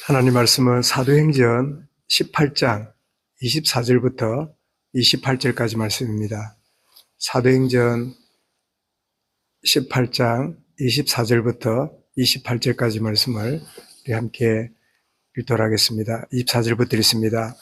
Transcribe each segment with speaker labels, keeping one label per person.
Speaker 1: 하나님 말씀은 사도행전 18장 24절부터 28절까지 말씀입니다. 사도행전 18장 24절부터 28절까지 말씀을 우리 함께 읽도록 하겠습니다. 24절부터 읽습니다.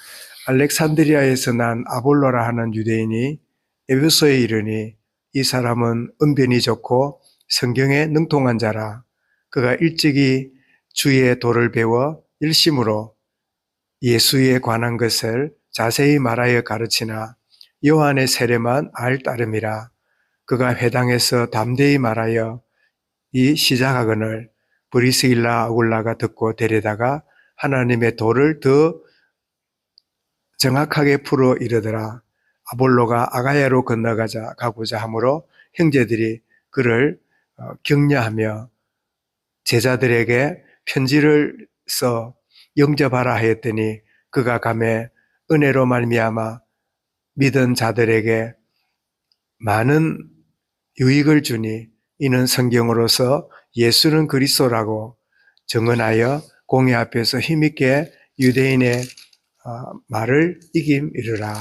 Speaker 1: 알렉산드리아에서 난 아볼로라 하는 유대인이 에베소에 이르니 이 사람은 언변이 좋고 성경에 능통한 자라. 그가 일찍이 주의 도를 배워 일심으로 예수에 관한 것을 자세히 말하여 가르치나 요한의 세례만 알 따름이라. 그가 회당에서 담대히 말하여 이 시작하거늘 브리스길라 아굴라가 듣고 데려다가 하나님의 도를 더 정확하게 풀어 이르더라. 아볼로가 아가야로 가고자 하므로 형제들이 그를 격려하며 제자들에게 편지를 써 영접하라 하였더니 그가 가매 은혜로 말미암아 믿은 자들에게 많은 유익을 주니 이는 성경으로서 예수는 그리스도라고 증언하여 공회 앞에서 힘있게 유대인의 말을 이김이르라.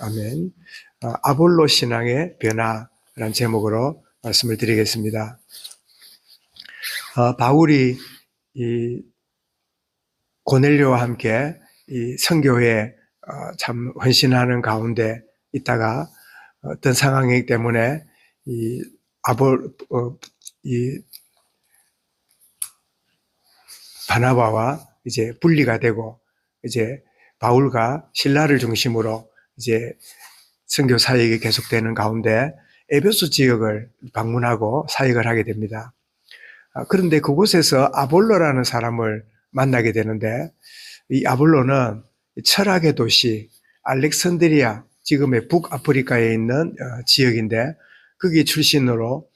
Speaker 1: 아멘. 아볼로 신앙의 변화라는 제목으로 말씀을 드리겠습니다. 바울이 이 고넬료와 함께 이 선교회에 참 헌신하는 가운데 있다가 어떤 상황이기 때문에 이 바나바와 이제 분리가 되고 이제 바울과 실라를 중심으로 이제 선교 사역이 계속되는 가운데 에베소 지역을 방문하고 사역을 하게 됩니다. 그런데 그곳에서 아볼로라는 사람을 만나게 되는데 이 아볼로는 철학의 도시 알렉산드리아, 지금의 북아프리카에 있는 지역인데 거기 출신으로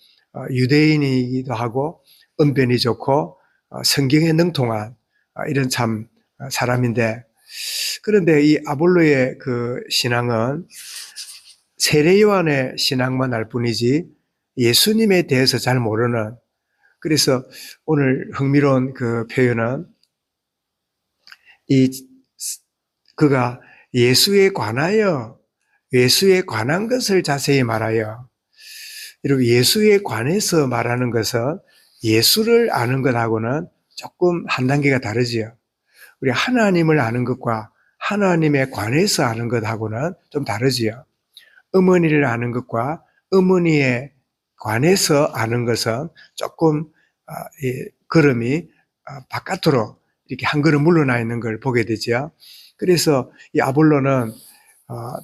Speaker 1: 유대인이기도 하고 언변이 좋고 성경에 능통한 이런 참 사람인데, 그런데 이 아볼로의 그 신앙은 세례 요한의 신앙만 알 뿐이지 예수님에 대해서 잘 모르는, 그래서 오늘 흥미로운 그 표현은 그가 예수에 관한 것을 자세히 말하여, 그리고 예수에 관해서 말하는 것은 예수를 아는 것하고는 조금 한 단계가 다르지요. 우리 하나님을 아는 것과 하나님에 관해서 아는 것하고는 좀 다르지요. 어머니를 아는 것과 어머니에 관해서 아는 것은 조금 걸음이 바깥으로 이렇게 한 걸음 물러나 있는 걸 보게 되죠. 그래서 이 아볼로는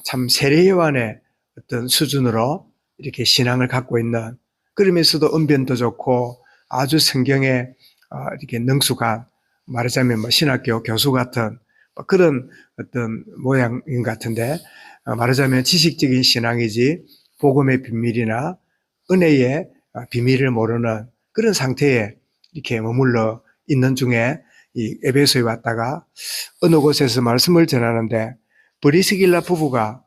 Speaker 1: 참 세례 요한의 어떤 수준으로 이렇게 신앙을 갖고 있는, 그러면서도 언변도 좋고 아주 성경에 이렇게 능숙한, 말하자면 뭐 신학교 교수 같은 그런 어떤 모양인 것 같은데, 말하자면 지식적인 신앙이지 복음의 비밀이나 은혜의 비밀을 모르는 그런 상태에 이렇게 머물러 있는 중에 이 에베소에 왔다가 어느 곳에서 말씀을 전하는데 브리스길라 부부가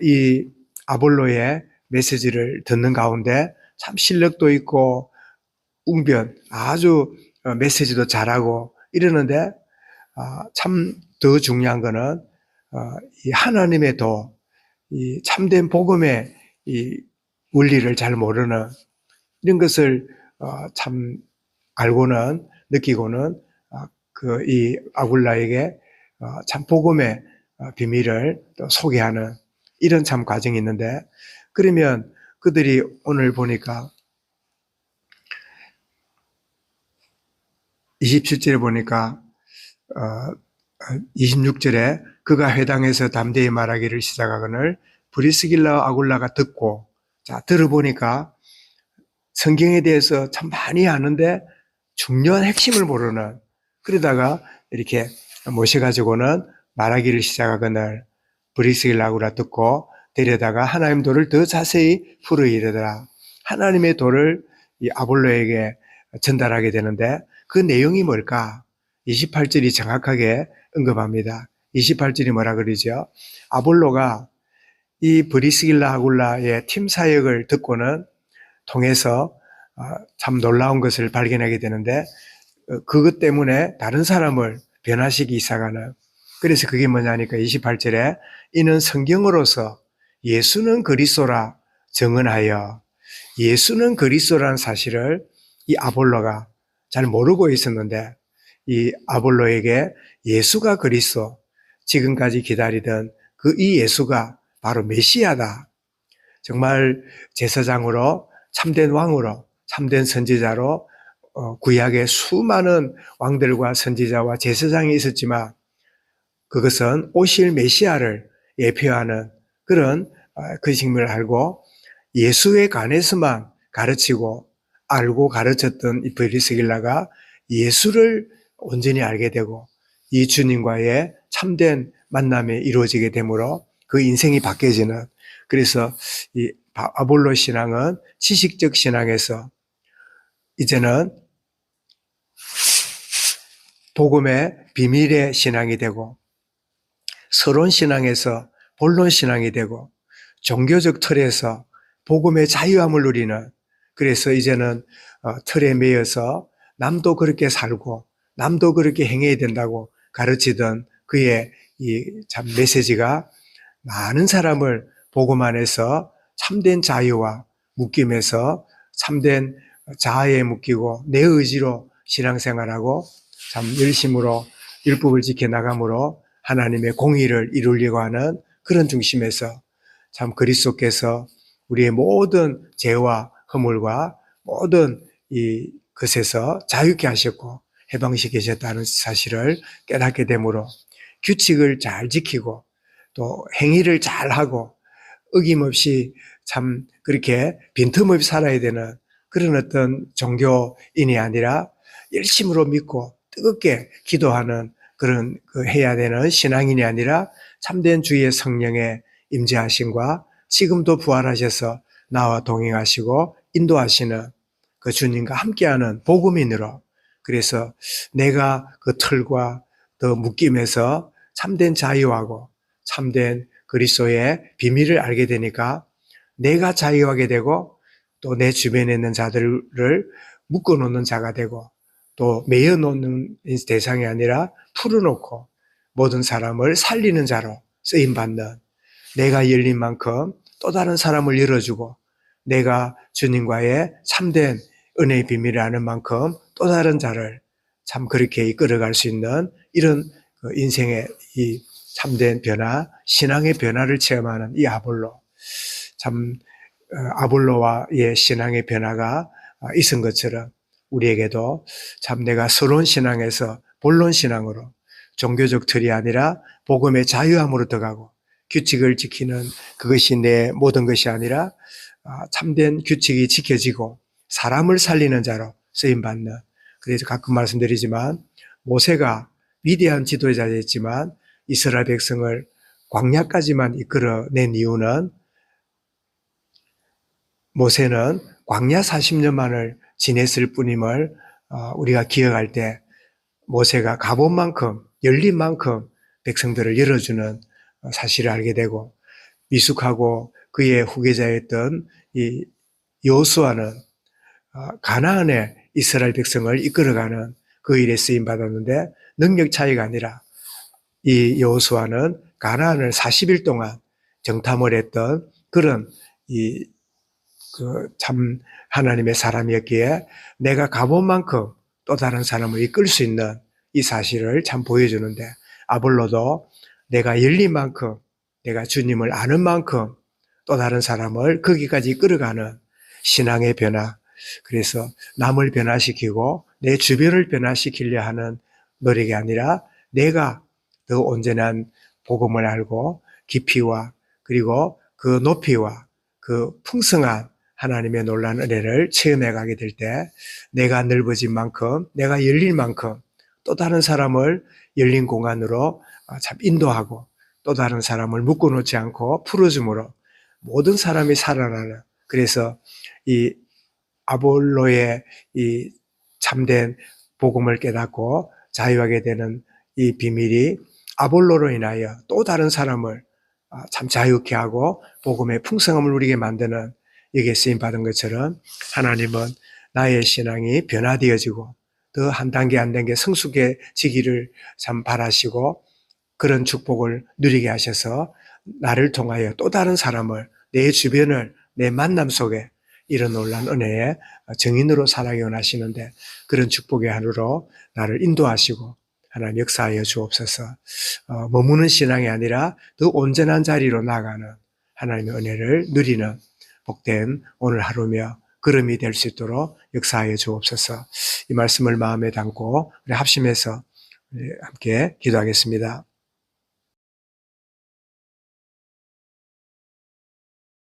Speaker 1: 이 아볼로의 메시지를 듣는 가운데 참 실력도 있고 웅변 아주 메시지도 잘하고 이러는데 참 더 중요한 거는 이 하나님의 도, 이 참된 복음의 이 원리를 잘 모르는 이런 것을 참 알고는 느끼고는 그 이 아굴라에게 참 복음의 비밀을 또 소개하는 이런 참 과정이 있는데, 그러면 그들이 오늘 보니까 27절에 보니까 26절에 그가 회당에서 담대히 말하기를 시작하거늘 브리스길라 아굴라가 듣고, 자 들어보니까 성경에 대해서 참 많이 아는데 중요한 핵심을 모르는, 그러다가 이렇게 모셔가지고는 말하기를 시작하거늘 브리스길라 아굴라 듣고 데려다가 하나님 도를 더 자세히 풀어 이르더라. 하나님의 도를 이 아볼로에게 전달하게 되는데 그 내용이 뭘까? 28절이 정확하게 언급합니다. 28절이 뭐라 그러죠? 아볼로가 이 브리스길라 아굴라의 팀 사역을 듣고는 통해서 참 놀라운 것을 발견하게 되는데, 그것 때문에 다른 사람을 변화시키기 시작하는, 그래서 그게 뭐냐니까 28절에 이는 성경으로서 예수는 그리스도라 증언하여, 예수는 그리스도라는 사실을 이 아볼로가 잘 모르고 있었는데, 이 아볼로에게 예수가 그리스도, 지금까지 기다리던 그 이 예수가 바로 메시아다, 정말 제사장으로, 참된 왕으로, 참된 선지자로 구약의 수많은 왕들과 선지자와 제사장이 있었지만 그것은 오실 메시아를 예표하는 그런 그 식물을 알고 예수에 관해서만 가르치고 알고 가르쳤던 이 브리스길라가 예수를 온전히 알게 되고 이 주님과의 참된 만남이 이루어지게 되므로 그 인생이 바뀌어지는, 그래서 이 아볼로 신앙은 지식적 신앙에서 이제는 복음의 비밀의 신앙이 되고, 서론 신앙에서 본론 신앙이 되고, 종교적 틀에서 복음의 자유함을 누리는, 그래서 이제는 틀에 매여서 남도 그렇게 살고 남도 그렇게 행해야 된다고 가르치던 그의 이 참 메시지가 많은 사람을 복음 안에서 참된 자유와 묶임에서 참된 자아에 묶이고 내 의지로 신앙생활하고 참 열심으로 율법을 지켜나감으로 하나님의 공의를 이루려고 하는 그런 중심에서 참 그리스도께서 우리의 모든 죄와 허물과 모든 이 것에서 자유케 하셨고 해방시키셨다는 사실을 깨닫게 되므로 규칙을 잘 지키고 또 행위를 잘 하고 어김없이 참 그렇게 빈틈없이 살아야 되는 그런 어떤 종교인이 아니라 열심으로 믿고 뜨겁게 기도하는 그런 해야 되는 신앙인이 아니라 참된 주의 성령의 임재하심과 지금도 부활하셔서 나와 동행하시고 인도하시는 그 주님과 함께하는 복음인으로, 그래서 내가 그 틀과 더 묶임에서 참된 자유하고 참된 그리스도의 비밀을 알게 되니까 내가 자유하게 되고 또 내 주변에 있는 자들을 묶어놓는 자가 되고 또 매여놓는 대상이 아니라 풀어놓고 모든 사람을 살리는 자로 쓰임받는, 내가 열린 만큼 또 다른 사람을 열어주고 내가 주님과의 참된 은혜의 비밀을 아는 만큼 또 다른 자를 참 그렇게 이끌어갈 수 있는 이런 인생의 이 참된 변화, 신앙의 변화를 체험하는 이 아볼로, 참 아볼로와의 신앙의 변화가 있은 것처럼 우리에게도 참 내가 서론 신앙에서 본론 신앙으로 종교적 틀이 아니라 복음의 자유함으로 들어가고 규칙을 지키는 그것이 내 모든 것이 아니라 참된 규칙이 지켜지고 사람을 살리는 자로 쓰임받는, 그래서 가끔 말씀드리지만 모세가 위대한 지도자였지만 이스라엘 백성을 광야까지만 이끌어낸 이유는 모세는 광야 40년만을 지냈을 뿐임을 우리가 기억할 때 모세가 가본 만큼 열린 만큼 백성들을 열어주는 사실을 알게 되고, 미숙하고 그의 후계자였던 이 여호수아는 가나안에 이스라엘 백성을 이끌어가는 그 일에 쓰임 받았는데 능력 차이가 아니라 이 여호수아는 가나안을 40일 동안 정탐을 했던 그런 참 하나님의 사람이었기에 내가 가본 만큼 또 다른 사람을 이끌 수 있는 이 사실을 참 보여주는데, 아볼로도 내가 열린 만큼 내가 주님을 아는 만큼 또 다른 사람을 거기까지 이끌어가는 신앙의 변화, 그래서 남을 변화시키고 내 주변을 변화시키려 하는 노력이 아니라 내가 더 온전한 복음을 알고 깊이와 그리고 그 높이와 그 풍성한 하나님의 놀라운 은혜를 체험해 가게 될 때 내가 넓어진 만큼 내가 열릴 만큼 또 다른 사람을 열린 공간으로 참 인도하고 또 다른 사람을 묶어놓지 않고 풀어줌으로 모든 사람이 살아나는, 그래서 이 아볼로의 이 참된 복음을 깨닫고 자유하게 되는 이 비밀이 아볼로로 인하여 또 다른 사람을 참 자유케 하고 복음의 풍성함을 누리게 만드는, 여기에 쓰임받은 것처럼 하나님은 나의 신앙이 변화되어지고 더 한 단계 한 단계 성숙해지기를 참 바라시고 그런 축복을 누리게 하셔서 나를 통하여 또 다른 사람을 내 주변을 내 만남 속에 이런 놀란 은혜의 증인으로 살아가기 원하시는데 그런 축복의 하루로 나를 인도하시고 하나님 역사하여 주옵소서. 머무는 신앙이 아니라 더 온전한 자리로 나아가는 하나님의 은혜를 누리는 복된 오늘 하루며 걸음이 될 수 있도록 역사하여 주옵소서. 이 말씀을 마음에 담고 우리 합심해서 함께 기도하겠습니다.